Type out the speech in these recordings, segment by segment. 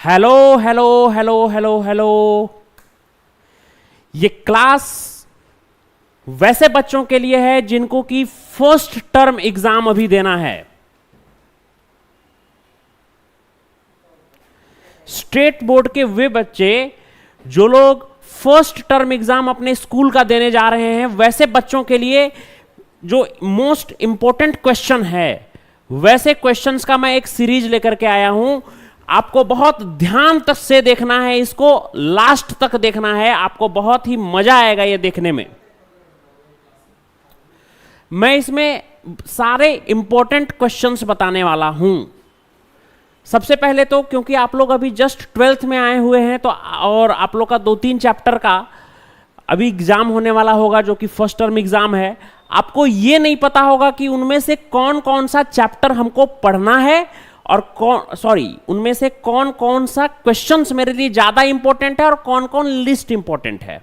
Hello hello hello hello hello. ये class वैसे बच्चों के लिए है जिनको कि फर्स्ट टर्म एग्जाम अभी देना है। स्टेट बोर्ड के वे बच्चे जो लोग फर्स्ट टर्म एग्जाम अपने स्कूल का देने जा रहे हैं, वैसे बच्चों के लिए जो मोस्ट इंपॉर्टेंट क्वेश्चन है, वैसे क्वेश्चंस का मैं एक सीरीज लेकर के आया हूं। आपको बहुत ध्यान तक से देखना है, इसको लास्ट तक देखना है, आपको बहुत ही मजा आएगा ये देखने में। मैं इसमें सारे इंपॉर्टेंट क्वेश्चंस बताने वाला हूं। सबसे पहले तो क्योंकि आप लोग अभी जस्ट 12th में आए हुए हैं, तो और आप लोग का 2-3 चैप्टर का अभी एग्जाम होने वाला होगा जो कि फर्स्ट टर्म एग्जाम है। आपको ये नहीं पता होगा कि उनमें से कौन कौन सा चैप्टर हमको पढ़ना है और उनमें से कौन कौन सा क्वेश्चंस मेरे लिए ज्यादा इंपॉर्टेंट है और कौन कौन लिस्ट इंपॉर्टेंट है।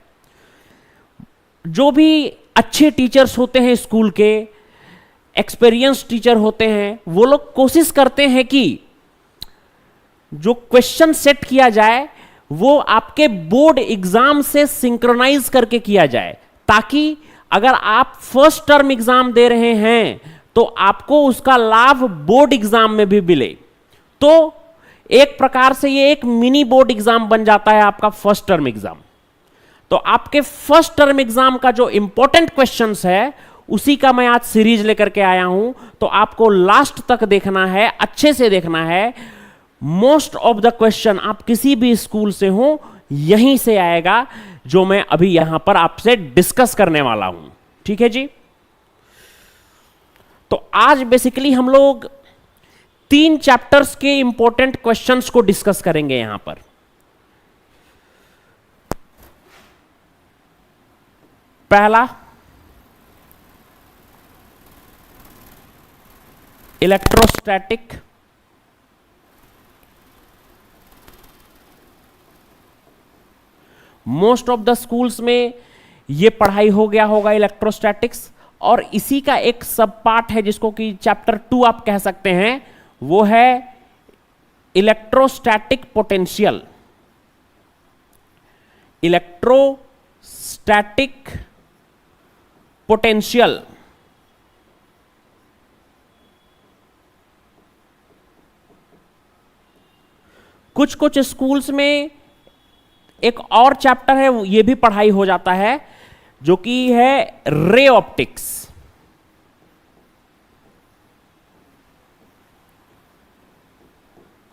जो भी अच्छे टीचर्स होते हैं स्कूल के, एक्सपीरियंस टीचर होते हैं, वो लोग कोशिश करते हैं कि जो क्वेश्चन सेट किया जाए वो आपके बोर्ड एग्जाम से सिंक्रोनाइज करके किया जाए, ताकि अगर आप फर्स्ट टर्म एग्जाम दे रहे हैं तो आपको उसका लाभ बोर्ड एग्जाम में भी मिले। तो एक प्रकार से ये एक मिनी बोर्ड एग्जाम बन जाता है आपका फर्स्ट टर्म एग्जाम। तो आपके फर्स्ट टर्म एग्जाम का जो इंपॉर्टेंट क्वेश्चंस है उसी का मैं आज सीरीज लेकर के आया हूं। तो आपको लास्ट तक देखना है, अच्छे से देखना है। मोस्ट ऑफ द क्वेश्चन आप किसी भी स्कूल से हो यहीं से आएगा, जो मैं अभी यहां पर आपसे डिस्कस करने वाला हूं। ठीक है जी। तो आज बेसिकली हम लोग 3 चैप्टर्स के इंपॉर्टेंट क्वेश्चंस को डिस्कस करेंगे यहां पर। पहला electrostatic, most of the schools में ये पढ़ाई हो गया होगा इलेक्ट्रोस्टैटिक्स, और इसी का एक सब पार्ट है जिसको कि चैप्टर 2 आप कह सकते हैं, वो है इलेक्ट्रोस्टैटिक पोटेंशियल। इलेक्ट्रोस्टैटिक पोटेंशियल कुछ कुछ स्कूल्स में एक और चैप्टर है, ये भी पढ़ाई हो जाता है, जो कि है रे ऑप्टिक्स।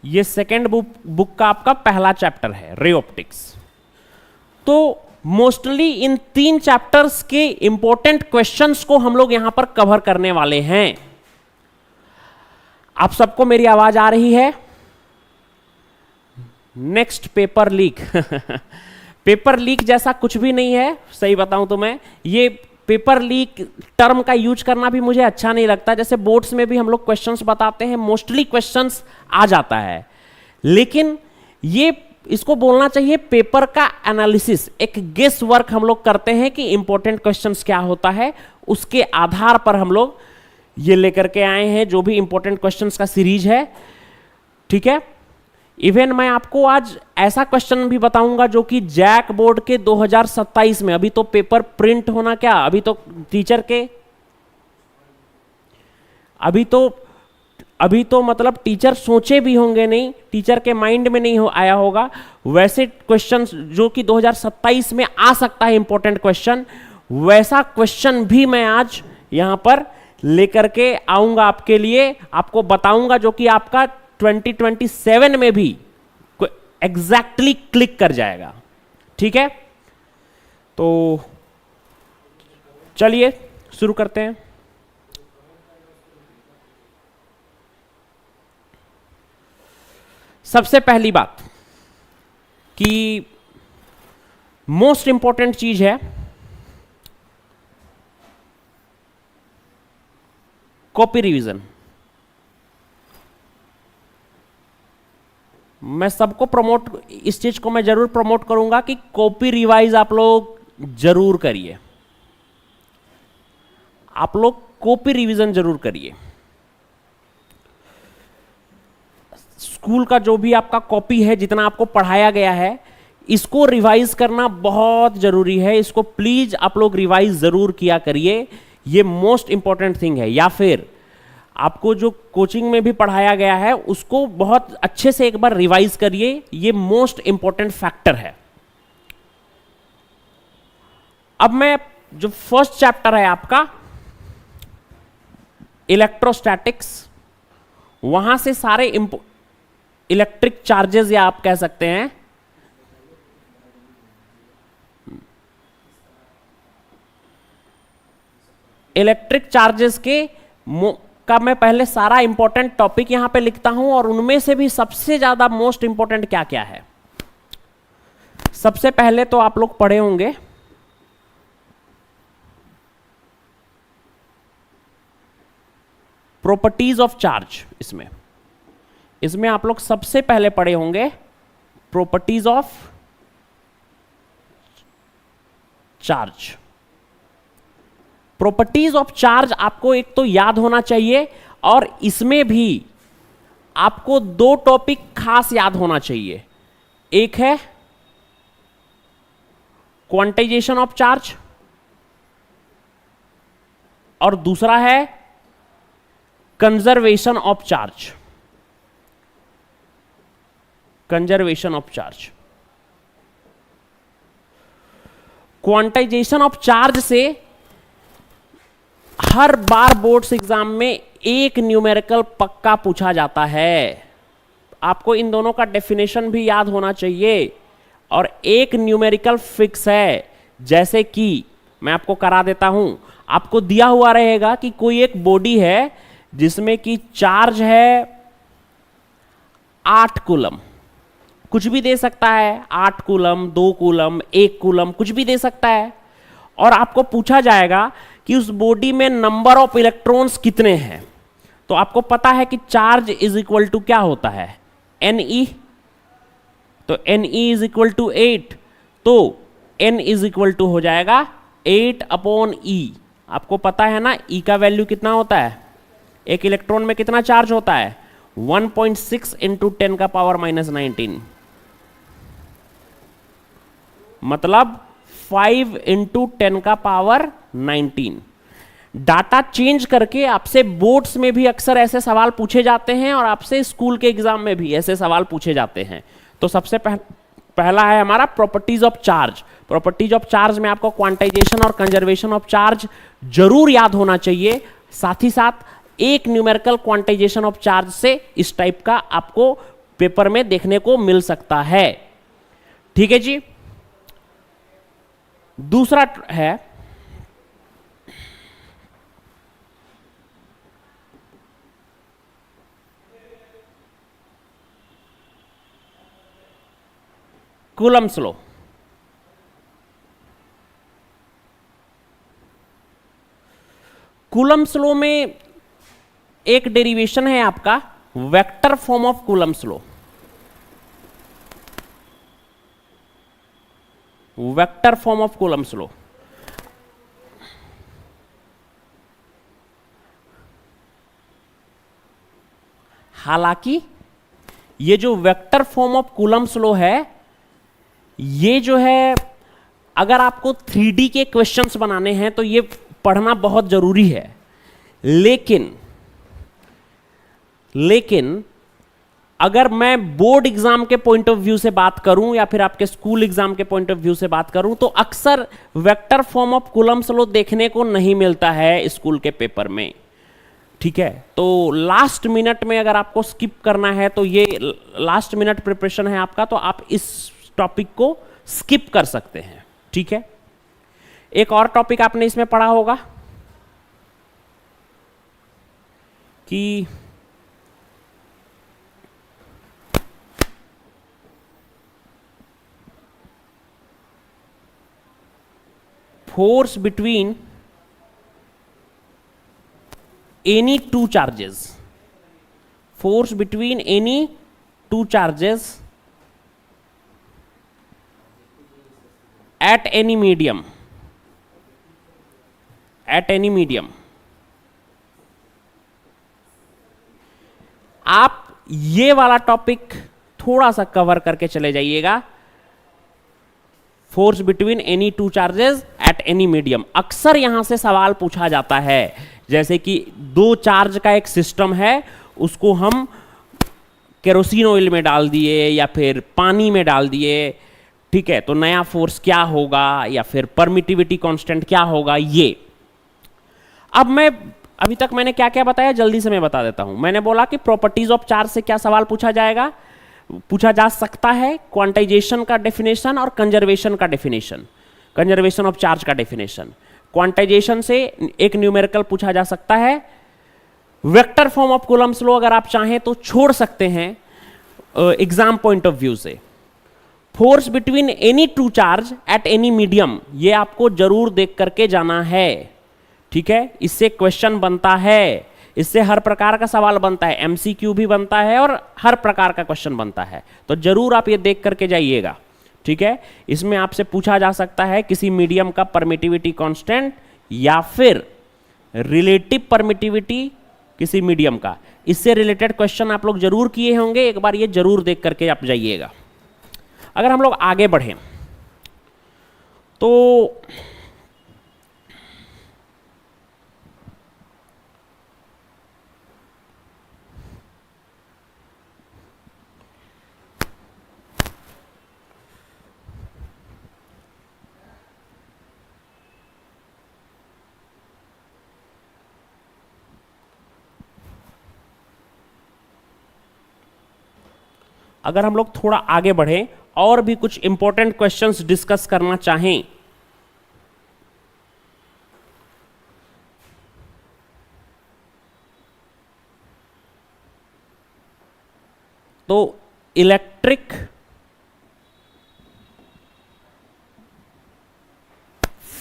ये सेकेंड बुक का आपका पहला चैप्टर है, रे ऑप्टिक्स। तो मोस्टली इन 3 चैप्टर्स के इंपॉर्टेंट क्वेश्चंस को हम लोग यहां पर कवर करने वाले हैं। आप सबको मेरी आवाज आ रही है? Next paper leak. Paper leak जैसा कुछ भी नहीं है, सही बताऊं तो मैं ये पेपर लीक टर्म का यूज करना भी मुझे अच्छा नहीं लगता। जैसे बोर्ड्स में भी हम लोग क्वेश्चंस बताते हैं, मोस्टली क्वेश्चंस आ जाता है, लेकिन ये इसको बोलना चाहिए पेपर का एनालिसिस। एक गेस वर्क हम लोग करते हैं कि इंपॉर्टेंट क्वेश्चंस क्या होता है, उसके आधार पर हम लोग ये लेकर के आए हैं जो भी इंपॉर्टेंट क्वेश्चंस का सीरीज है। ठीक है। इवन मैं आपको आज ऐसा क्वेश्चन भी बताऊंगा जो कि जैक बोर्ड के 2027 में, अभी तो पेपर प्रिंट होना क्या, अभी तो टीचर के अभी तो मतलब टीचर सोचे भी होंगे नहीं, टीचर के माइंड में नहीं आया होगा, वैसे क्वेश्चन जो कि 2027 में आ सकता है इंपॉर्टेंट क्वेश्चन, वैसा क्वेश्चन भी मैं आज यहां पर लेकर के आऊंगा आपके लिए, आपको बताऊंगा, जो कि आपका 2027 में भी एग्जैक्टली क्लिक कर जाएगा। ठीक है। तो चलिए शुरू करते हैं। सबसे पहली बात कि मोस्ट इंपॉर्टेंट चीज है कॉपी रिवीजन। मैं सबको प्रमोट, इस चीज को मैं जरूर प्रमोट करूंगा कि कॉपी रिवाइज आप लोग जरूर करिए, आप लोग कॉपी रिवीजन जरूर करिए। स्कूल का जो भी आपका कॉपी है, जितना आपको पढ़ाया गया है, इसको रिवाइज करना बहुत जरूरी है। इसको प्लीज आप लोग रिवाइज जरूर किया करिए, ये मोस्ट इंपॉर्टेंट थिंग है। या फिर आपको जो कोचिंग में भी पढ़ाया गया है उसको बहुत अच्छे से एक बार रिवाइज करिए, ये मोस्ट इंपॉर्टेंट फैक्टर है। अब मैं जो फर्स्ट चैप्टर है आपका इलेक्ट्रोस्टैटिक्स, वहां से सारे इलेक्ट्रिक चार्जेस या आप कह सकते हैं इलेक्ट्रिक चार्जेस का मैं पहले सारा इंपॉर्टेंट टॉपिक यहां पे लिखता हूं, और उनमें से भी सबसे ज्यादा मोस्ट इंपॉर्टेंट क्या क्या है। सबसे पहले तो आप लोग पढ़े होंगे प्रॉपर्टीज ऑफ चार्ज। इसमें आप लोग सबसे पहले पढ़े होंगे properties of charge. Properties of charge आपको एक तो याद होना चाहिए, और इसमें भी आपको दो टॉपिक खास याद होना चाहिए। एक है क्वांटाइजेशन ऑफ चार्ज, और दूसरा है conservation of charge. Conservation of charge, quantization of charge से हर बार बोर्ड्स एग्जाम में एक न्यूमेरिकल पक्का पूछा जाता है। आपको इन दोनों का डेफिनेशन भी याद होना चाहिए, और एक न्यूमेरिकल फिक्स है। जैसे कि मैं आपको करा देता हूं, आपको दिया हुआ रहेगा कि कोई एक बॉडी है जिसमें कि चार्ज है 8 कूलम, कुछ भी दे सकता है, 8 कूलम, 2 कूलम, 1 कूलम, कुछ भी दे सकता है। और आपको पूछा जाएगा कि उस बॉडी में नंबर ऑफ इलेक्ट्रॉन्स कितने हैं। तो आपको पता है कि चार्ज इज इक्वल टू क्या होता है, Ne। तो Ne इज इक्वल टू 8, तो N इज इक्वल टू हो जाएगा 8/E। आपको पता है ना E का वैल्यू कितना होता है, एक इलेक्ट्रॉन में कितना चार्ज होता है, 1.6 इंटू 10 का पावर -19, मतलब 5 इंटू 10 का पावर 19। डाटा चेंज करके आपसे बोर्ड्स में भी अक्सर ऐसे सवाल पूछे जाते हैं, और आपसे स्कूल के एग्जाम में भी ऐसे सवाल पूछे जाते हैं। तो सबसे पहला है हमारा properties of charge. Properties of charge में आपको क्वांटाइजेशन और कंजर्वेशन ऑफ चार्ज जरूर याद होना चाहिए। साथ ही साथ एक न्यूमेरिकल क्वांटाइजेशन ऑफ चार्ज से इस टाइप का आपको पेपर में देखने को मिल सकता है। ठीक है जी। दूसरा है कूलम्स लॉ। कूलम्स लॉ में एक डेरिवेशन है आपका vector form of Coulomb's law. Vector form of Coulomb's law, हालांकि ये जो vector form of Coulomb's law है, ये जो है अगर आपको 3D के क्वेश्चंस बनाने हैं तो ये पढ़ना बहुत जरूरी है। लेकिन अगर मैं बोर्ड एग्जाम के पॉइंट ऑफ व्यू से बात करूं या फिर आपके स्कूल एग्जाम के पॉइंट ऑफ व्यू से बात करूं, तो अक्सर vector form of Coulomb's law देखने को नहीं मिलता है स्कूल के पेपर में। ठीक है, तो लास्ट मिनट में अगर आपको स्किप करना है तो ये लास्ट मिनट प्रिपरेशन है आपका, तो आप इस टॉपिक को स्किप कर सकते हैं। ठीक है, एक और टॉपिक आपने इसमें पढ़ा होगा कि force between any two charges, force between any two charges at any medium, at any medium। आप ये वाला टॉपिक थोड़ा सा कवर करके चले जाइएगा। Force between any two charges eight any medium, अक्सर यहां से सवाल पूछा जाता है। जैसे कि दो चार्ज का एक सिस्टम है, उसको हम केरोसिन ऑयल में डाल दिए या फिर पानी में डाल दिए, ठीक है, तो नया फोर्स क्या होगा, या फिर परमिटिविटी कांस्टेंट क्या होगा। ये अब मैं अभी तक मैंने क्या क्या बताया, जल्दी से मैं बता देता हूं। मैंने बोला कि प्रॉपर्टीज ऑफ चार्ज से क्या सवाल पूछा जा सकता है, क्वांटाइजेशन का डेफिनेशन और कंजर्वेशन का डेफिनेशन, कंजर्वेशन ऑफ चार्ज का डेफिनेशन। क्वांटाइजेशन से एक न्यूमेरिकल पूछा जा सकता है। Vector form of Coulomb's law अगर आप चाहें तो छोड़ सकते हैं एग्जाम पॉइंट ऑफ व्यू से। Force between any two charge at any medium, ये आपको जरूर देख करके जाना है, ठीक है। इससे क्वेश्चन बनता है, इससे हर प्रकार का सवाल बनता है, एमसीक्यू भी बनता है और हर प्रकार का क्वेश्चन बनता है, तो जरूर आप ये देख करके जाइएगा, ठीक है। इसमें आपसे पूछा जा सकता है किसी मीडियम का परमिटिविटी कांस्टेंट या फिर रिलेटिव परमिटिविटी किसी मीडियम का। इससे रिलेटेड क्वेश्चन आप लोग जरूर किए होंगे, एक बार ये जरूर देख करके आप जाइएगा। अगर हम लोग आगे बढ़ें तो अगर हम लोग थोड़ा आगे बढ़ें और भी कुछ इंपॉर्टेंट क्वेश्चंस डिस्कस करना चाहें तो इलेक्ट्रिक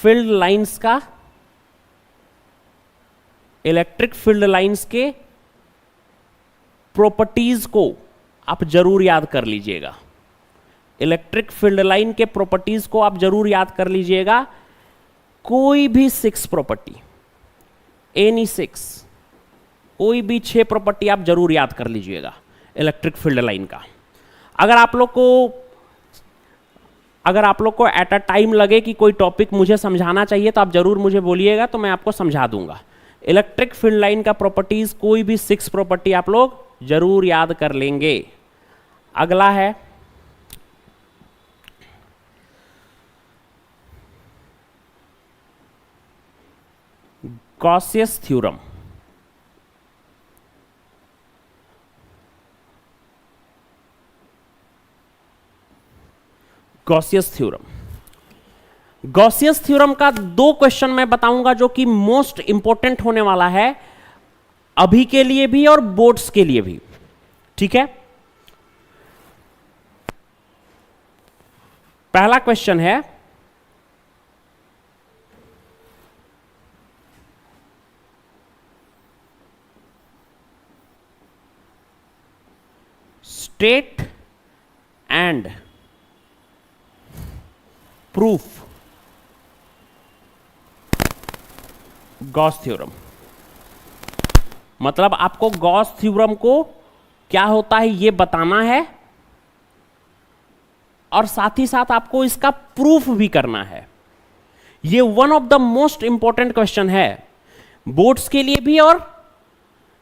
फील्ड लाइंस के प्रॉपर्टीज को आप जरूर याद कर लीजिएगा। इलेक्ट्रिक फील्ड लाइन के प्रॉपर्टीज को आप जरूर याद कर लीजिएगा। कोई भी 6 प्रॉपर्टी, एनी 6, कोई भी 6 प्रॉपर्टी आप जरूर याद कर लीजिएगा इलेक्ट्रिक फील्ड लाइन का। अगर आप लोग को एट अ टाइम लगे कि कोई टॉपिक मुझे समझाना चाहिए तो आप जरूर मुझे बोलिएगा, तो मैं आपको समझा दूंगा। इलेक्ट्रिक फील्ड लाइन का प्रॉपर्टीज कोई भी 6 प्रॉपर्टी आप लोग जरूर याद कर लेंगे। अगला है गॉसियस थ्योरम। गॉसियस थ्योरम का 2 क्वेश्चन मैं बताऊंगा जो कि मोस्ट इंपॉर्टेंट होने वाला है, अभी के लिए भी और बोर्ड्स के लिए भी, ठीक है। पहला क्वेश्चन है, state and proof Gauss theorem. मतलब आपको गॉस थ्योरम को क्या होता है ये बताना है और साथ ही साथ आपको इसका प्रूफ भी करना है। ये one of the most important question है बोर्ड्स के लिए भी और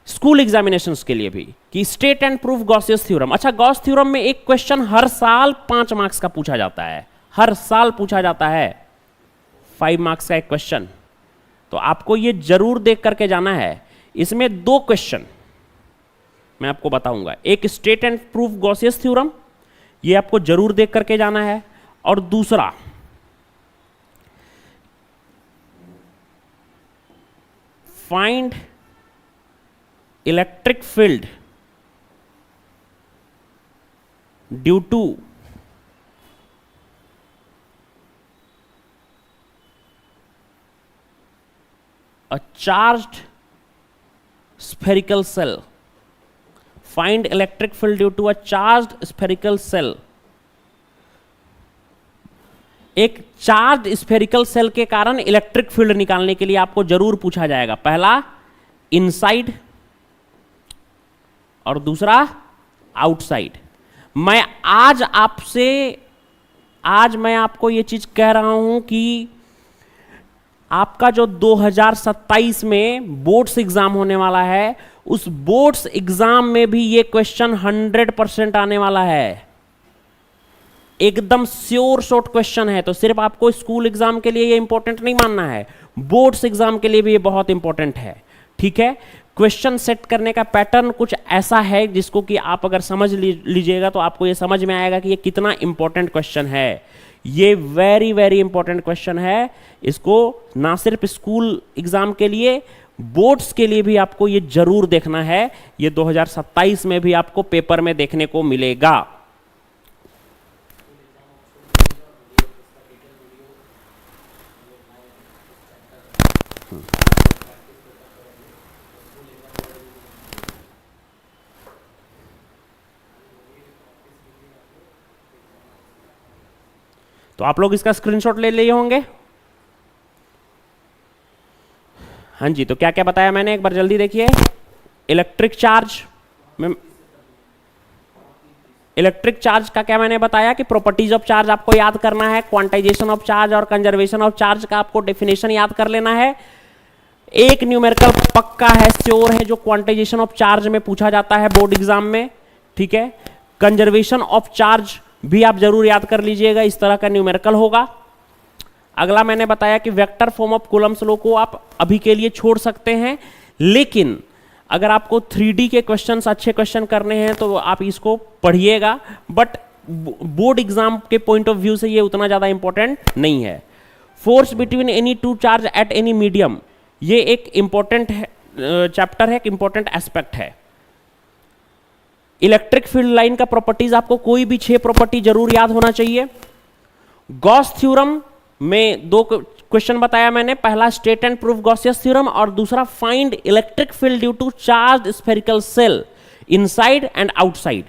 स्कूल एग्जामिनेशंस के लिए भी, कि state and proof Gauss's theorem. अच्छा, गॉस थ्योरम में एक क्वेश्चन हर साल 5 मार्क्स का पूछा जाता है, हर साल पूछा जाता है 5 मार्क्स का एक क्वेश्चन, तो आपको ये जरूर देख करके जाना है। इसमें 2 क्वेश्चन मैं आपको बताऊंगा, एक state and proof Gauss's theorem, ये आपको जरूर देख करके जाना है, और दूसरा find electric field due to a charged spherical cell. Find electric field due to a charged spherical cell. एक चार्ज स्फेरिकल सेल के कारण इलेक्ट्रिक फील्ड निकालने के लिए आपको जरूर पूछा जाएगा, पहला इनसाइड और दूसरा आउटसाइड। आज मैं आपको ये चीज कह रहा हूं कि आपका जो 2027 में बोर्ड्स एग्जाम होने वाला है, उस बोर्ड्स एग्जाम में भी ये क्वेश्चन 100% आने वाला है, एकदम श्योर शॉर्ट क्वेश्चन है। तो सिर्फ आपको स्कूल एग्जाम के लिए ये इंपॉर्टेंट नहीं मानना है, बोर्ड्स एग्जाम के लिए भी ये बहुत इंपॉर्टेंट है। ठीक है, क्वेश्चन सेट करने का पैटर्न कुछ ऐसा है जिसको कि आप अगर समझ लीजिएगा तो आपको ये समझ में आएगा कि ये कितना इंपॉर्टेंट क्वेश्चन है। ये वेरी वेरी इंपॉर्टेंट क्वेश्चन है। इसको ना सिर्फ स्कूल एग्जाम के लिए, बोर्ड्स के लिए भी आपको ये जरूर देखना है। ये 2027 में भी आपको पेपर में देखने को मिलेगा। तो आप लोग इसका स्क्रीनशॉट ले लिए होंगे। हाँ जी, तो क्या क्या बताया मैंने, एक बार जल्दी देखिए। इलेक्ट्रिक चार्ज का क्या मैंने बताया कि प्रॉपर्टीज ऑफ चार्ज आपको याद करना है, क्वांटाइजेशन ऑफ चार्ज और कंजर्वेशन ऑफ चार्ज का आपको डेफिनेशन याद कर लेना है। एक न्यूमेरिकल पक्का है, श्योर है, जो क्वांटाइजेशन ऑफ चार्ज में पूछा जाता है बोर्ड एग्जाम में। ठीक है, कंजर्वेशन ऑफ चार्ज भी आप जरूर याद कर लीजिएगा, इस तरह का न्यूमेरिकल होगा। अगला मैंने बताया कि vector form of Coulomb's law को आप अभी के लिए छोड़ सकते हैं, लेकिन अगर आपको 3D के क्वेश्चंस, अच्छे क्वेश्चन करने हैं तो आप इसको पढ़िएगा, बट बोर्ड एग्जाम के पॉइंट ऑफ व्यू से ये उतना ज्यादा इंपॉर्टेंट नहीं है। Force between any two charge at any medium, ये एक इंपॉर्टेंट चैप्टर है, एक इंपॉर्टेंट एस्पेक्ट है। इलेक्ट्रिक फील्ड लाइन का प्रॉपर्टीज आपको कोई भी 6 प्रॉपर्टी जरूर याद होना चाहिए। गॉस थ्योरम में 2 क्वेश्चन बताया मैंने, पहला state and proof Gauss's theorem और दूसरा find electric field due to charge spherical shell inside and outside.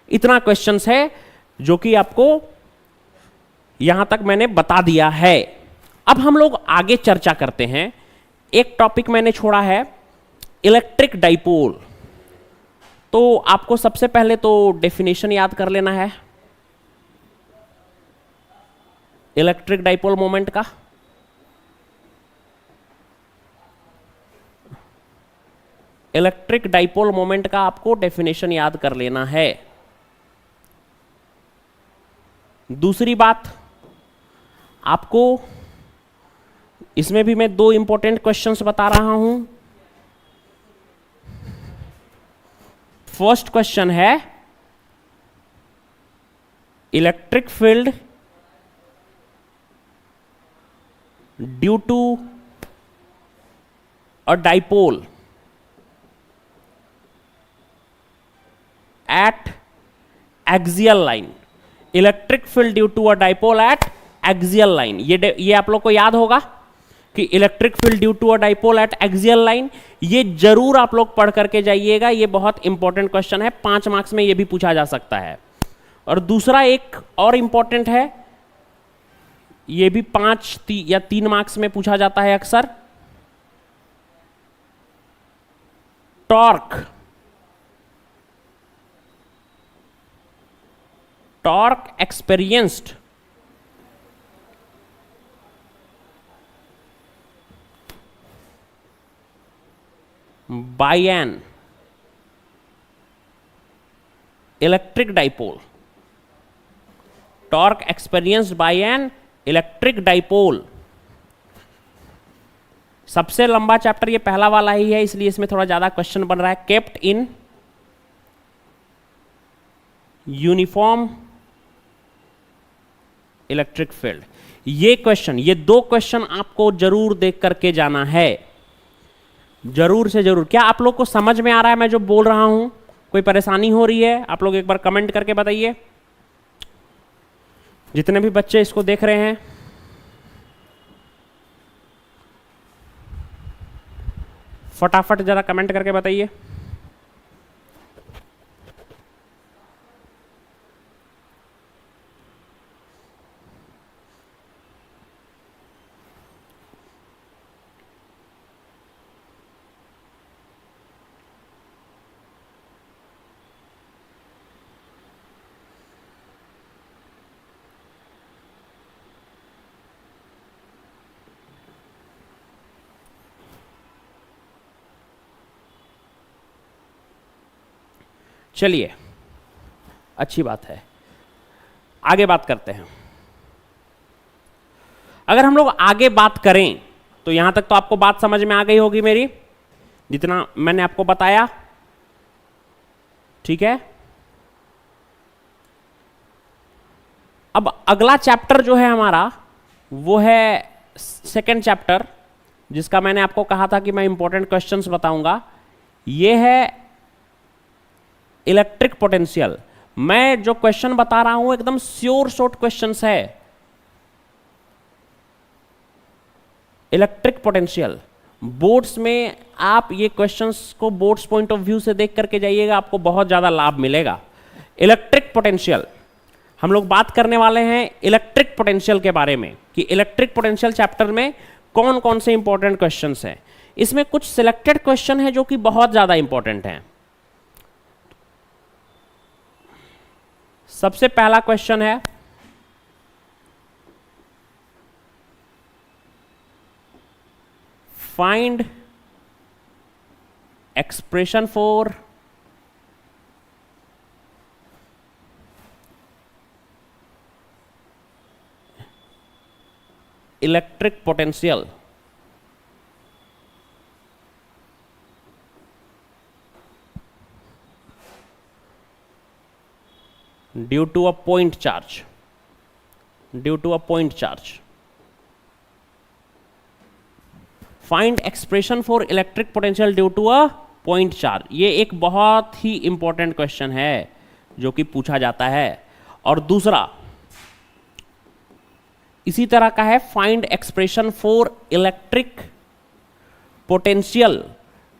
इतना क्वेश्चंस है जो कि आपको यहां तक मैंने बता दिया है। अब हम लोग आगे चर्चा करते हैं। एक टॉपिक मैंने छोड़ा है, इलेक्ट्रिक डाइपोल। तो आपको सबसे पहले तो डेफिनेशन याद कर लेना है इलेक्ट्रिक डाइपोल मोमेंट का। इलेक्ट्रिक डाइपोल मोमेंट का आपको डेफिनेशन याद कर लेना है। दूसरी बात, आपको इसमें भी मैं 2 इंपॉर्टेंट क्वेश्चंस बता रहा हूं। फर्स्ट क्वेश्चन है electric field due to a dipole at axial line. Electric field due to a dipole at axial line, ये आप लोग को याद होगा कि electric field due to a dipole at axial line, ये जरूर आप लोग पढ़ करके जाइएगा। ये बहुत इंपॉर्टेंट क्वेश्चन है, 5 मार्क्स में ये भी पूछा जा सकता है। और दूसरा एक और इंपॉर्टेंट है, ये भी 5 या 3 मार्क्स में पूछा जाता है अक्सर। Torque experienced by an electric dipole, torque experienced by an electric dipole। सबसे लंबा चैप्टर ये पहला वाला ही है, इसलिए इसमें थोड़ा ज्यादा क्वेश्चन बन रहा है। Kept in uniform electric field, ये क्वेश्चन, ये 2 क्वेश्चन आपको जरूर देख करके जाना है, जरूर से जरूर। क्या आप लोग को समझ में आ रहा है मैं जो बोल रहा हूं? कोई परेशानी हो रही है? आप लोग एक बार कमेंट करके बताइए, जितने भी बच्चे इसको देख रहे हैं। फटाफट जरा कमेंट करके बताइए। चलिए, अच्छी बात है, आगे बात करते हैं। अगर हम लोग आगे बात करें तो यहां तक तो आपको बात समझ में आ गई होगी मेरी, जितना मैंने आपको बताया, ठीक है। अब अगला चैप्टर जो है हमारा वो है सेकंड चैप्टर, जिसका मैंने आपको कहा था कि मैं इंपॉर्टेंट क्वेश्चंस बताऊंगा। ये है इलेक्ट्रिक पोटेंशियल। मैं जो क्वेश्चन बता रहा हूं एकदम श्योर शॉर्ट क्वेश्चंस है। इलेक्ट्रिक पोटेंशियल बोर्ड्स में आप ये क्वेश्चंस को बोर्ड्स पॉइंट ऑफ व्यू से देख करके जाइएगा, आपको बहुत ज्यादा लाभ मिलेगा। इलेक्ट्रिक पोटेंशियल हम लोग बात करने वाले हैं इलेक्ट्रिक पोटेंशियल के बारे में, कि इलेक्ट्रिक पोटेंशियल चैप्टर में कौन कौन से इंपॉर्टेंट क्वेश्चंस हैं। इसमें कुछ सिलेक्टेड क्वेश्चन है जो कि बहुत ज्यादा इंपॉर्टेंट हैं। सबसे पहला क्वेश्चन है, find expression for electric potential due to a point charge, due to a point charge. Find expression for electric potential due to a point charge. ये एक बहुत ही इंपॉर्टेंट क्वेश्चन है जो कि पूछा जाता है। और दूसरा इसी तरह का है, find expression for electric potential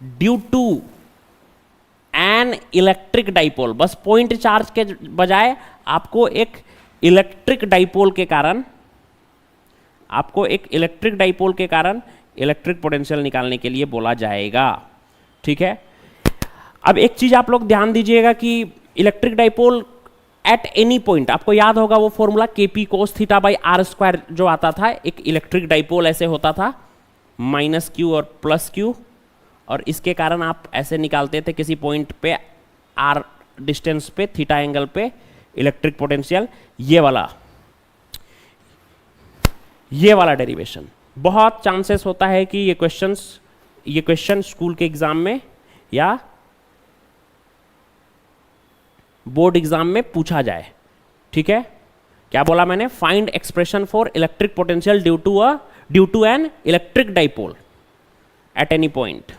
due to an electric dipole. बस पॉइंट चार्ज के बजाय आपको एक इलेक्ट्रिक डाइपोल के कारण, आपको एक इलेक्ट्रिक डाइपोल के कारण इलेक्ट्रिक पोटेंशियल निकालने के लिए बोला जाएगा, ठीक है। अब एक चीज आप लोग ध्यान दीजिएगा कि electric dipole at any point, आपको याद होगा वो formula k p cos theta by r square जो आता था। एक इलेक्ट्रिक डाइपोल ऐसे होता था, माइनस क्यू और प्लस क्यू, और इसके कारण आप ऐसे निकालते थे किसी पॉइंट पे आर डिस्टेंस पे थीटा एंगल पे इलेक्ट्रिक पोटेंशियल। ये वाला डेरिवेशन बहुत चांसेस होता है कि ये क्वेश्चन स्कूल के एग्जाम में या बोर्ड एग्जाम में पूछा जाए, ठीक है। क्या बोला मैंने? Find expression for electric potential due to an electric dipole at any point.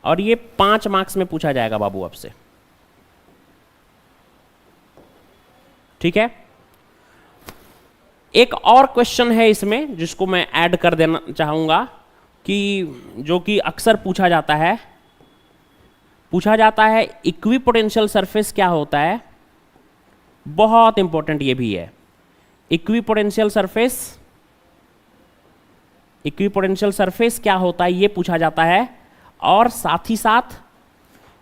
और ये 5 मार्क्स में पूछा जाएगा बाबू आपसे, ठीक है। एक और क्वेश्चन है इसमें जिसको मैं ऐड कर देना चाहूंगा, कि जो कि अक्सर पूछा जाता है इक्विपोटेंशियल सरफेस क्या होता है। बहुत इंपॉर्टेंट ये भी है। इक्विपोटेंशियल सरफेस क्या होता है ये पूछा जाता है। और साथ ही साथ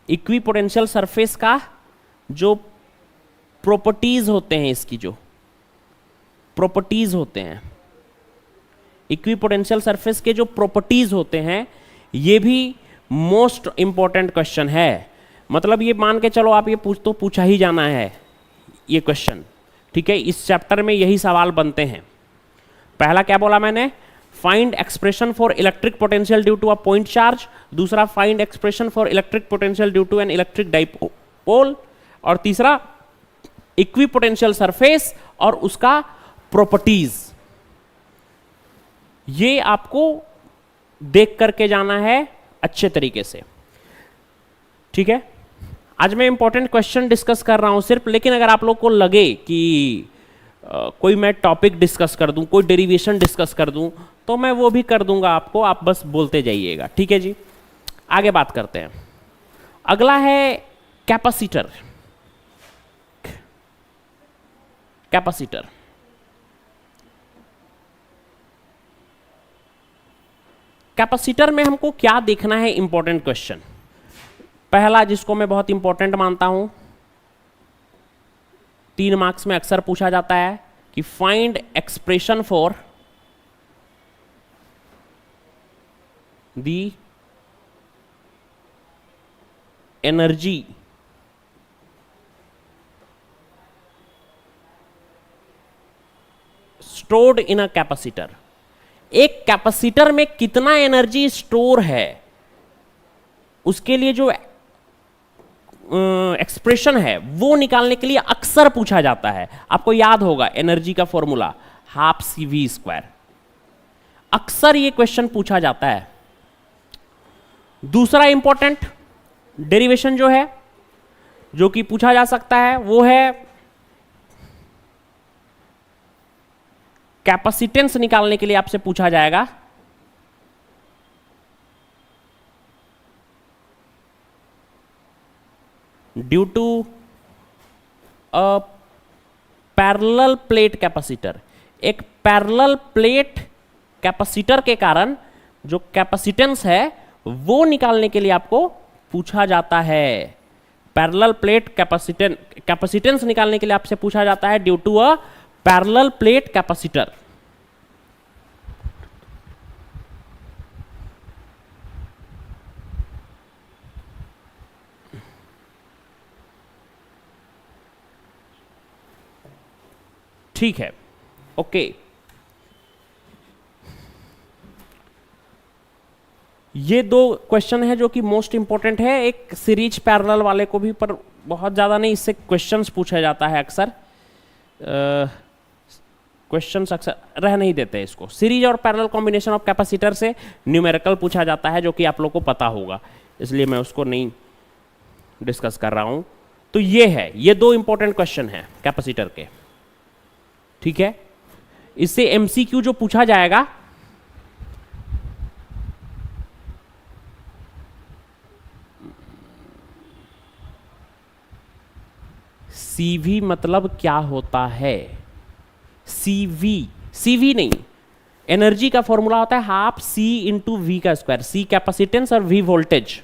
इक्विपोटेंशियल सरफेस का जो प्रॉपर्टीज होते हैं, इसकी जो प्रॉपर्टीज होते हैं, इक्विपोटेंशियल सरफेस के जो प्रॉपर्टीज होते हैं, ये भी मोस्ट इंपॉर्टेंट क्वेश्चन है। मतलब ये मान के चलो आप ये पूछा ही जाना है ये क्वेश्चन, ठीक है। इस चैप्टर में यही सवाल बनते हैं। पहला क्या बोला मैंने? Find expression for electric potential due to a point charge. दूसरा, find expression for electric potential due to an electric dipole. और तीसरा, इक्विपोटेंशियल सरफेस और उसका प्रॉपर्टीज। ये आपको देख करके जाना है अच्छे तरीके से, ठीक है। आज मैं इंपॉर्टेंट क्वेश्चन डिस्कस कर रहा हूं सिर्फ, लेकिन अगर आप लोग को लगे कि कोई मैं टॉपिक डिस्कस कर दूं, कोई डेरिवेशन डिस्कस कर दूं, तो मैं वो भी कर दूंगा आपको, आप बस बोलते जाइएगा, ठीक है जी। आगे बात करते हैं। अगला है कैपेसिटर। कैपेसिटर में हमको क्या देखना है? इंपॉर्टेंट क्वेश्चन पहला, जिसको मैं बहुत इंपॉर्टेंट मानता हूं, 3 मार्क्स में अक्सर पूछा जाता है कि find expression for the energy stored in a capacitor, एक कैपेसिटर में कितना एनर्जी स्टोर है उसके लिए जो एक्सप्रेशन है वो निकालने के लिए अक्सर पूछा जाता है। आपको याद होगा एनर्जी का formula half c v square, अक्सर ये क्वेश्चन पूछा जाता है। दूसरा इंपॉर्टेंट डेरिवेशन जो है जो कि पूछा जा सकता है वो है कैपेसिटेंस निकालने के लिए आपसे पूछा जाएगा due to a parallel plate capacitor, एक पैरेलल प्लेट कैपेसिटर के कारण जो कैपेसिटेंस है वो निकालने के लिए आपको पूछा जाता है। पैरेलल प्लेट कैपेसिटेंस निकालने के लिए आपसे पूछा जाता है due to a parallel plate capacitor. ठीक है, ओके। ये दो क्वेश्चन है जो कि मोस्ट इंपॉर्टेंट है, एक सीरीज पैरेलल वाले को भी, पर बहुत ज़्यादा नहीं, इससे क्वेश्चंस पूछा जाता है अक्सर, क्वेश्चंस अक्सर रह नहीं देते इसको। सीरीज और पैरेलल कॉम्बिनेशन ऑफ कैपेसिटर से न्यूमेरिकल पूछा जाता है जो कि आप लोग को पता होगा, इसलिए मैं उसको नहीं डिस्कस कर रहा हूं। तो ये है, ये दो इंपॉर्टेंट क्वेश्चन है कैपेसिटर के, ठीक है। इससे एमसीक्यू जो पूछा जाएगा सीवी मतलब क्या होता है, सीवी नहीं, एनर्जी का फॉर्मूला होता है हाफ सी इंटू वी का स्क्वायर, सी कैपेसिटेंस और वी वोल्टेज,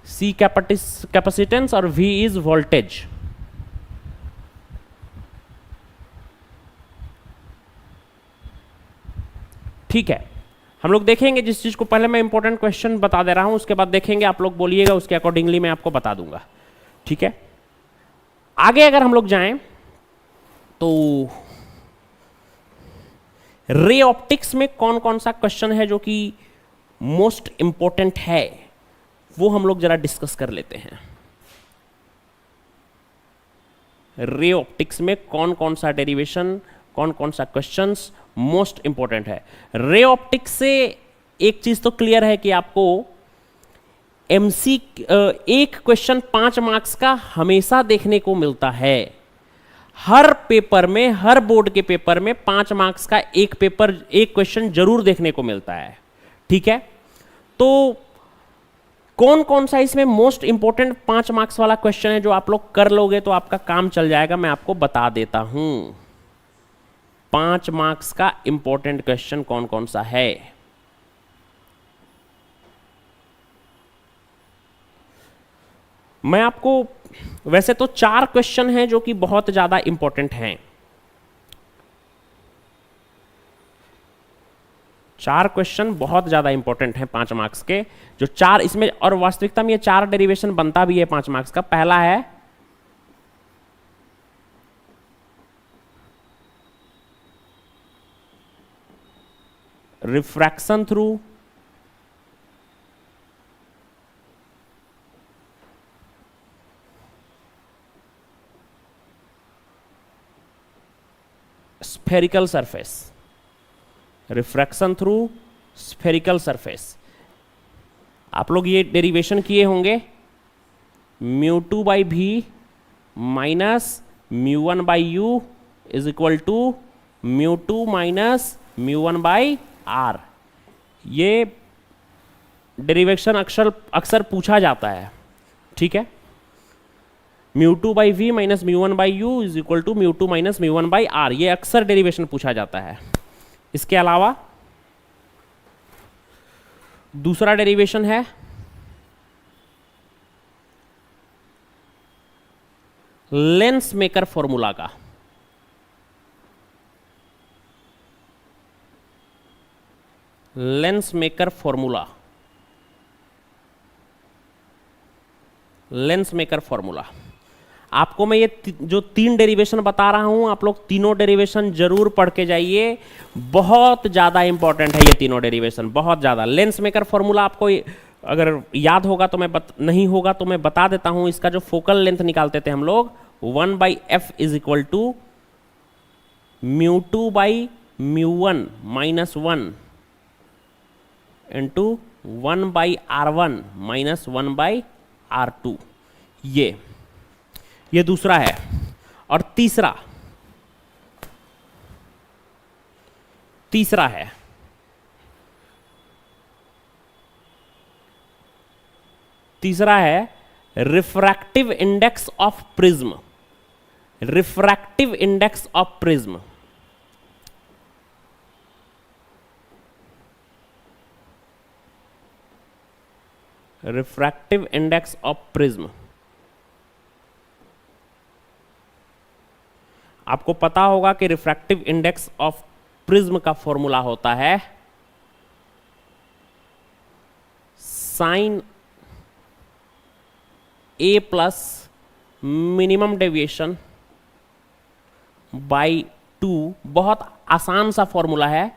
सी कैपेसिटेंस और वी इज वोल्टेज। ठीक है, हम लोग देखेंगे जिस चीज को, पहले मैं इंपॉर्टेंट क्वेश्चन बता दे रहा हूं, उसके बाद देखेंगे, आप लोग बोलिएगा, उसके अकॉर्डिंगली मैं आपको बता दूंगा, ठीक है। आगे अगर हम लोग जाएं तो रे ऑप्टिक्स में कौन कौन सा क्वेश्चन है जो कि मोस्ट इंपॉर्टेंट है वो हम लोग जरा डिस्कस कर लेते हैं। रे ऑप्टिक्स में कौन कौन सा डेरिवेशन, कौन कौन सा क्वेश्चंस मोस्ट इंपॉर्टेंट है। रे ऑप्टिक्स से एक चीज तो क्लियर है कि आपको एक क्वेश्चन 5 मार्क्स का हमेशा देखने को मिलता है। हर पेपर में, हर बोर्ड के पेपर में 5 मार्क्स का एक क्वेश्चन जरूर देखने को मिलता है, ठीक है। तो कौन कौन सा इसमें मोस्ट इंपॉर्टेंट 5 मार्क्स वाला क्वेश्चन है जो आप लोग कर लोगे तो आपका काम चल जाएगा, मैं आपको बता देता हूं। 5 मार्क्स का इंपॉर्टेंट क्वेश्चन कौन कौन सा है। मैं आपको, वैसे तो 4 क्वेश्चन हैं जो कि बहुत ज्यादा इंपॉर्टेंट हैं, 4 क्वेश्चन बहुत ज्यादा इंपॉर्टेंट हैं 5 मार्क्स के, जो 4 इसमें, और वास्तविकता में ये 4 डेरिवेशन बनता भी है 5 मार्क्स का। पहला है refraction through spherical surface, refraction through spherical surface. आप लोग ये डेरिवेशन किए होंगे, μ2 by V minus μ1 by U is equal to μ2 minus μ1 by R. ये डेरिवेशन अक्सर पूछा जाता है, ठीक है। μ2 by V minus μ1 by U is equal to μ2 minus μ1 by R, ये अक्सर डेरिवेशन पूछा जाता है। इसके अलावा दूसरा डेरिवेशन है लेंस मेकर फॉर्मूला का। Lens maker formula lens maker formula. आपको मैं ये जो 3 डेरिवेशन बता रहा हूं, आप लोग तीनों डेरिवेशन जरूर पढ़ के जाइए, बहुत ज़्यादा इंपॉर्टेंट है ये तीनों डेरिवेशन, बहुत ज़्यादा। लेंस मेकर फॉर्मूला आपको अगर याद होगा तो नहीं होगा तो मैं बता देता हूं। इसका जो फोकल लेंथ निकालते थे हम लोग, 1/f is equal to μ2 by μ1 minus 1 into 1/r1 minus 1/r2। ये दूसरा है। और तीसरा है refractive index of prism. Refractive index of prism, refractive index of prism. आपको पता होगा कि रिफ्रैक्टिव इंडेक्स ऑफ प्रिज्म का फॉर्मूला होता है sine A plus minimum deviation by 2। बहुत आसान सा फॉर्मूला है,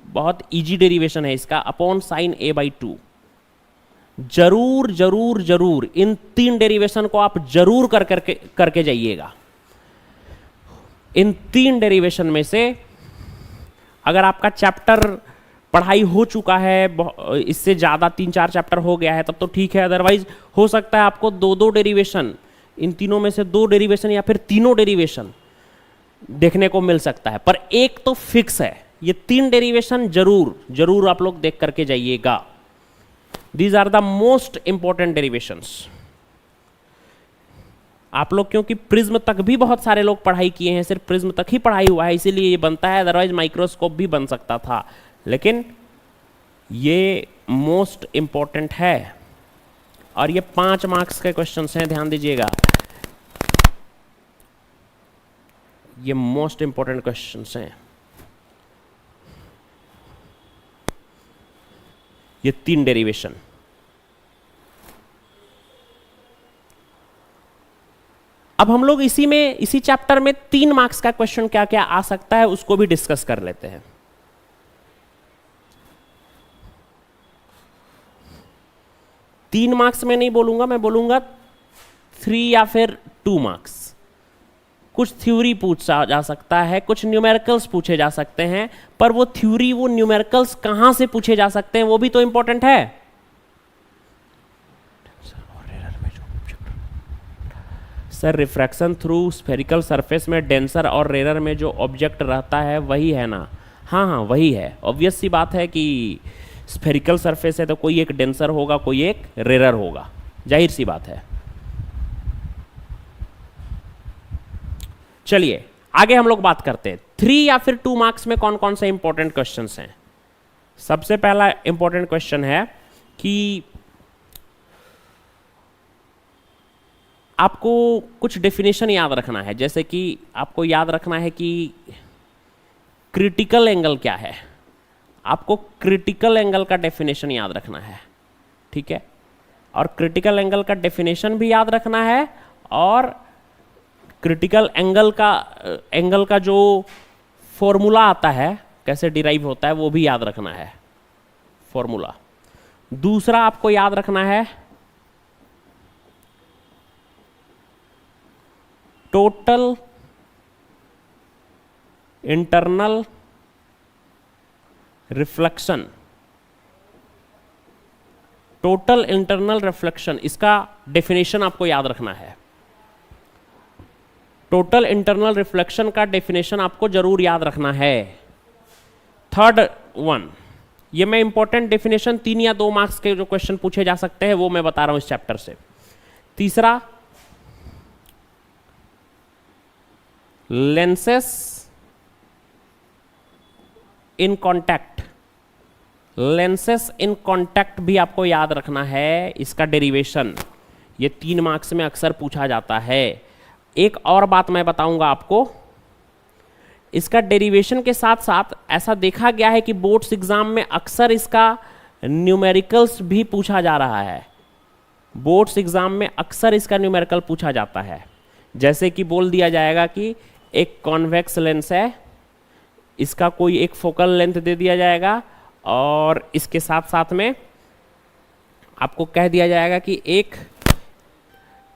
बहुत इजी डेरिवेशन है इसका, अपॉन साइन ए बाई 2। जरूर जरूर जरूर इन 3 डेरिवेशन को आप जरूर करके जाइएगा। इन 3 डेरिवेशन में से अगर आपका चैप्टर पढ़ाई हो चुका है, इससे ज़्यादा 3-4 चैप्टर हो गया है, तब तो ठीक है। अदरवाइज हो सकता है आपको 2-2 डेरिवेशन, इन तीनों में से 2 डेरिवेशन या फिर तीनों डेरिवेशन देखने को मिल सकता है, पर एक तो फिक्स है। ये 3 डेरिवेशन जरूर आप लोग देख करके जाइएगा। These are the most important derivations. आप लोग क्योंकि प्रिज्म तक भी बहुत सारे लोग पढ़ाई किए हैं, सिर्फ प्रिज्म तक ही पढ़ाई हुआ है, इसीलिए ये बनता है। अदरवाइज माइक्रोस्कोप भी बन सकता था, लेकिन ये मोस्ट इंपॉर्टेंट है। और ये 5 मार्क्स के क्वेश्चंस हैं, ध्यान दीजिएगा। ये मोस्ट इंपॉर्टेंट क्वेश्चंस हैं, ये 3 डेरिवेशन। अब हम लोग इसी चैप्टर में 3 मार्क्स का क्वेश्चन क्या क्या आ सकता है उसको भी डिस्कस कर लेते हैं। तीन मार्क्स में नहीं बोलूंगा, मैं बोलूंगा 3 या फिर 2 मार्क्स। कुछ थ्योरी पूछा जा सकता है, कुछ न्यूमेरिकल्स पूछे जा सकते हैं, पर वो थ्योरी, वो न्यूमेरिकल्स कहां से पूछे जा सकते हैं वो भी तो इंपॉर्टेंट है। Sir refraction through spherical surface में डेंसर और रेयर में जो ऑब्जेक्ट रहता है वही है ना? हाँ हाँ वही है। ऑब्वियस सी बात है कि स्फेरिकल सरफेस है तो कोई एक डेंसर होगा, कोई एक रेयर होगा, जाहिर सी बात है। चलिए आगे हम लोग बात करते हैं 3 या फिर 2 मार्क्स में कौन कौन से इंपॉर्टेंट क्वेश्चंस हैं। सबसे पहला इंपॉर्टेंट क्वेश्चन है कि आपको कुछ डेफिनेशन याद रखना है। जैसे कि आपको याद रखना है कि क्रिटिकल एंगल क्या है, आपको क्रिटिकल एंगल का डेफिनेशन याद रखना है, ठीक है। और क्रिटिकल एंगल का डेफिनेशन भी याद रखना है, और क्रिटिकल एंगल का जो फॉर्मूला आता है, कैसे डिराइव होता है, वो भी याद रखना है फॉर्मूला। दूसरा आपको याद रखना है total internal reflection. Total internal reflection, इसका डेफिनेशन आपको याद रखना है। टोटल इंटरनल रिफ्लेक्शन का डेफिनेशन आपको जरूर याद रखना है। थर्ड वन, ये मैं इंपॉर्टेंट डेफिनेशन 3 या 2 मार्क्स के जो क्वेश्चन पूछे जा सकते हैं वो मैं बता रहा हूं इस चैप्टर से। तीसरा, lenses in contact. Lenses in contact भी आपको याद रखना है, इसका डेरिवेशन ये 3 मार्क्स में अक्सर पूछा जाता है। एक और बात मैं बताऊंगा आपको, इसका डेरिवेशन के साथ साथ ऐसा देखा गया है कि बोर्ड्स एग्जाम में अक्सर इसका न्यूमेरिकल्स भी पूछा जा रहा है। बोर्ड्स एग्जाम में अक्सर इसका न्यूमेरिकल पूछा जाता है। जैसे कि बोल दिया जाएगा कि एक कॉन्वेक्स लेंस है, इसका कोई एक फोकल लेंथ दे दिया जाएगा और इसके साथ साथ में आपको कह दिया जाएगा कि एक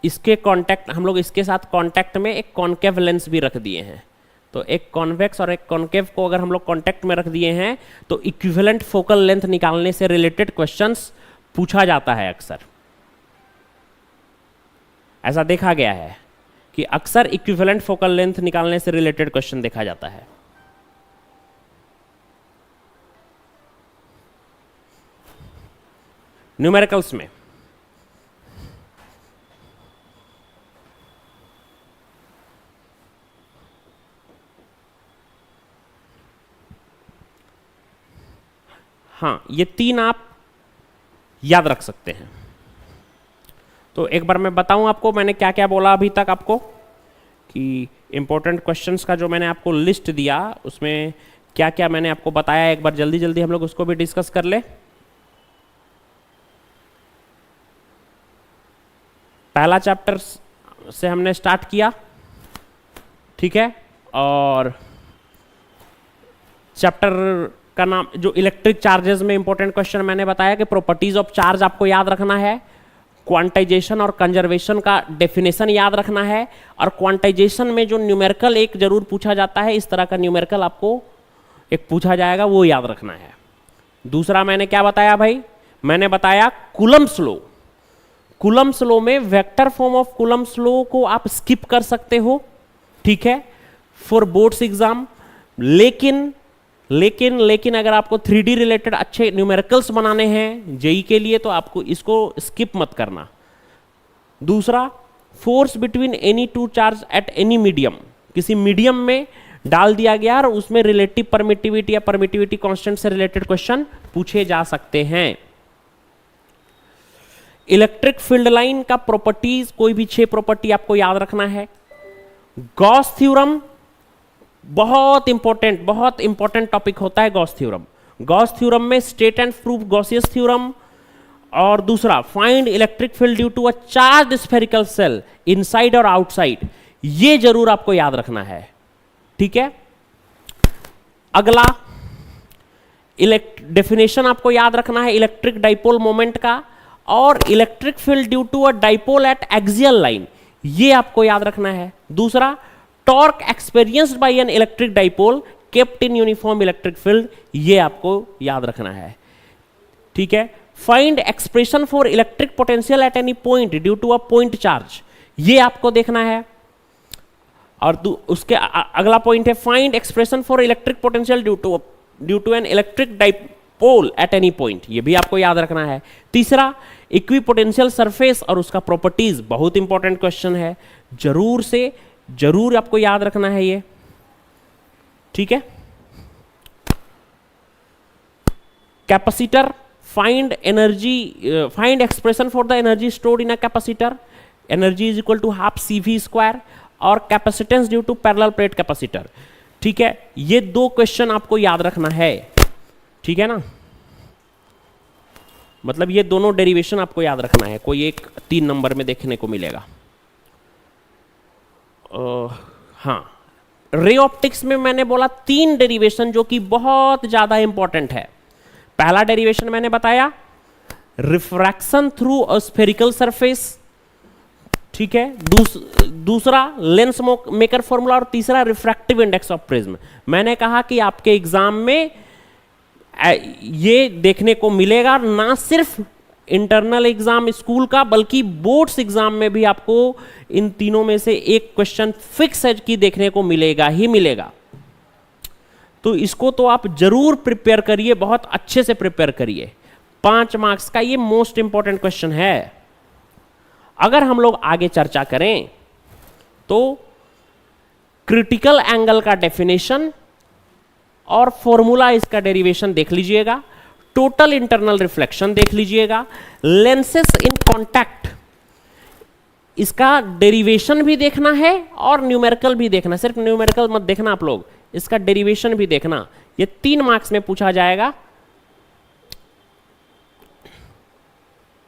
इसके कांटेक्ट, हम लोग इसके साथ कांटेक्ट में एक कॉन्केव लेंस भी रख दिए हैं। तो एक कॉन्वेक्स और एक कॉन्केव को अगर हम लोग कांटेक्ट में रख दिए हैं तो इक्विवेलेंट फोकल लेंथ निकालने से रिलेटेड क्वेश्चंस पूछा जाता है अक्सर। ऐसा देखा गया है कि अक्सर इक्विवेलेंट फोकल लेंथ निकालने से रिलेटेड क्वेश्चन देखा जाता है। न्यूमेरिकल्स में हाँ, ये तीन आप याद रख सकते हैं। तो एक बार मैं बताऊं आपको मैंने क्या क्या बोला अभी तक आपको, कि इंपॉर्टेंट क्वेश्चंस का जो मैंने आपको लिस्ट दिया उसमें क्या क्या मैंने आपको बताया। एक बार जल्दी जल्दी हम लोग उसको भी डिस्कस कर ले। पहला चैप्टर से हमने स्टार्ट किया, ठीक है, और चैप्टर का नाम जो इलेक्ट्रिक चार्जेस में इंपॉर्टेंट क्वेश्चन मैंने बताया कि प्रॉपर्टीज ऑफ चार्ज आपको याद रखना है, क्वांटाइजेशन और कंजर्वेशन का डेफिनेशन याद रखना है, और क्वांटाइजेशन में जो न्यूमेरिकल एक जरूर पूछा जाता है, इस तरह का न्यूमेरिकल आपको एक पूछा जाएगा, वो याद रखना है। दूसरा मैंने क्या बताया भाई, मैंने बताया कूलम्ब्स लॉ। कूलम्ब्स लॉ में vector form of Coulomb's law को आप स्किप कर सकते हो, ठीक है, फॉर बोर्ड्स एग्जाम। लेकिन अगर आपको 3D रिलेटेड अच्छे न्यूमेरिकल्स बनाने हैं जेई के लिए तो आपको इसको स्किप मत करना। दूसरा, force between any two charge at any medium, किसी मीडियम में डाल दिया गया और उसमें रिलेटिव परमिटिविटी या परमिटिविटी कांस्टेंट से रिलेटेड क्वेश्चन पूछे जा सकते हैं। इलेक्ट्रिक फील्ड लाइन का प्रॉपर्टीज, कोई भी 6 प्रॉपर्टी आपको याद रखना है। गॉस थ्योरम बहुत इंपॉर्टेंट टॉपिक होता है गॉस थ्योरम। गॉस थ्योरम में state and proof Gauss's theorem, और दूसरा find electric field due to a charge spherical shell inside और आउटसाइड, ये जरूर आपको याद रखना है, ठीक है। अगला डेफिनेशन आपको याद रखना है इलेक्ट्रिक डाइपोल मोमेंट का, और electric field due to a dipole at axial line, ये आपको याद रखना है। दूसरा, torque experienced by an electric dipole kept in uniform electric field, ये आपको याद रखना है, ठीक है। Find expression for electric potential at any point due to a point charge, ये आपको देखना है। और उसके अगला पॉइंट है find expression for electric potential due to an electric dipole at any point, ये भी आपको याद रखना है। तीसरा, इक्विपोटेंशियल सरफेस और उसका प्रॉपर्टीज, बहुत इंपॉर्टेंट क्वेश्चन है, जरूर आपको याद रखना है ये, ठीक है। Capacitor, find expression for the energy stored in a capacitor, energy is equal to half CV square, और capacitance due to parallel plate capacitor, ठीक है। ये 2 क्वेश्चन आपको याद रखना है, ठीक है ना, मतलब ये दोनों डेरिवेशन आपको याद रखना है, कोई एक 3 नंबर में देखने को मिलेगा। हाँ, रे ऑप्टिक्स में मैंने बोला 3 डेरिवेशन जो कि बहुत ज्यादा इंपॉर्टेंट है। पहला डेरिवेशन मैंने बताया refraction through a spherical surface, ठीक है। दूसरा लेंस मेकर फॉर्मूला, और तीसरा रिफ्रैक्टिव इंडेक्स ऑफ प्रिज्म। मैंने कहा कि आपके एग्जाम में ये देखने को मिलेगा, ना सिर्फ इंटरनल एग्जाम स्कूल का बल्कि बोर्ड्स एग्जाम में भी आपको इन तीनों में से एक क्वेश्चन फिक्स है कि देखने को मिलेगा ही मिलेगा। तो इसको तो आप जरूर प्रिपेयर करिए, बहुत अच्छे से प्रिपेयर करिए। 5 मार्क्स का ये मोस्ट इंपॉर्टेंट क्वेश्चन है। अगर हम लोग आगे चर्चा करें तो क्रिटिकल एंगल का डेफिनेशन और फॉर्मूला, इसका डेरिवेशन देख लीजिएगा। टोटल इंटरनल रिफ्लेक्शन देख लीजिएगा। लेंसेस इन कांटेक्ट, इसका डेरिवेशन भी देखना है और न्यूमेरिकल भी देखना। सिर्फ न्यूमेरिकल मत देखना आप लोग, इसका डेरिवेशन भी देखना। ये 3 मार्क्स में पूछा जाएगा।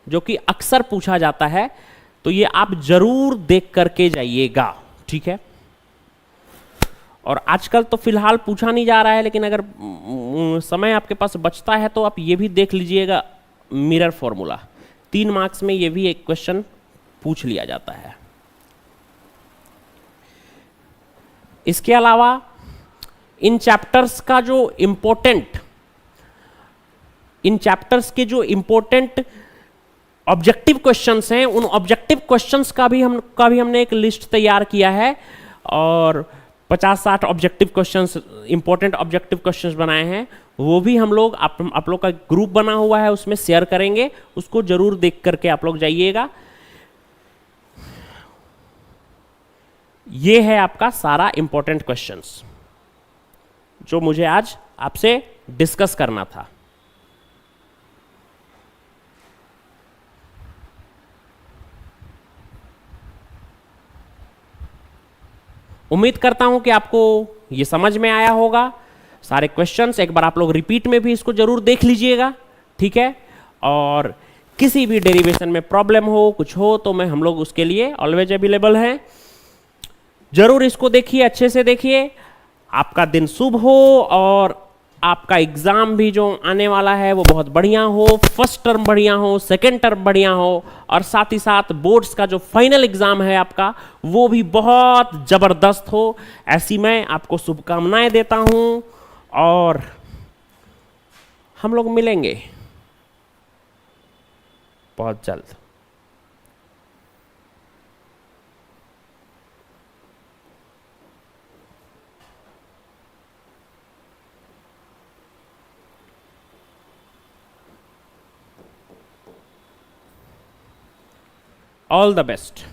जो कि अक्सर पूछा जाता है, तो ये आप जरूर देख करके जाइएगा, ठीक है। और आजकल तो फिलहाल पूछा नहीं जा रहा है, लेकिन अगर समय आपके पास बचता है तो आप ये भी देख लीजिएगा, मिरर फॉर्मूला 3 मार्क्स में ये भी एक क्वेश्चन पूछ लिया जाता है। इसके अलावा इन चैप्टर्स के जो इंपॉर्टेंट ऑब्जेक्टिव क्वेश्चंस हैं, उन ऑब्जेक्टिव क्वेश्चंस का भी हमने एक लिस्ट तैयार किया है, और 50-60 objective questions, important objective questions बनाए हैं। वो भी हम लोग आप लोग का ग्रुप बना हुआ है, उसमें शेयर करेंगे, उसको जरूर देख करके आप लोग जाइएगा। ये है आपका सारा इंपॉर्टेंट क्वेश्चंस जो मुझे आज आपसे डिस्कस करना था। उम्मीद करता हूं कि आपको ये समझ में आया होगा। सारे क्वेश्चंस एक बार आप लोग रिपीट में भी इसको जरूर देख लीजिएगा, ठीक है। और किसी भी डेरिवेशन में प्रॉब्लम हो, कुछ हो, तो हम लोग उसके लिए ऑलवेज अवेलेबल हैं। जरूर इसको देखिए, अच्छे से देखिए। आपका दिन शुभ हो और आपका एग्जाम भी जो आने वाला है वो बहुत बढ़िया हो, फर्स्ट टर्म बढ़िया हो, सेकेंड टर्म बढ़िया हो, और साथ ही साथ बोर्ड्स का जो फाइनल एग्जाम है आपका वो भी बहुत जबरदस्त हो। ऐसी मैं आपको शुभकामनाएं देता हूं, और हम लोग मिलेंगे बहुत जल्द। All the best.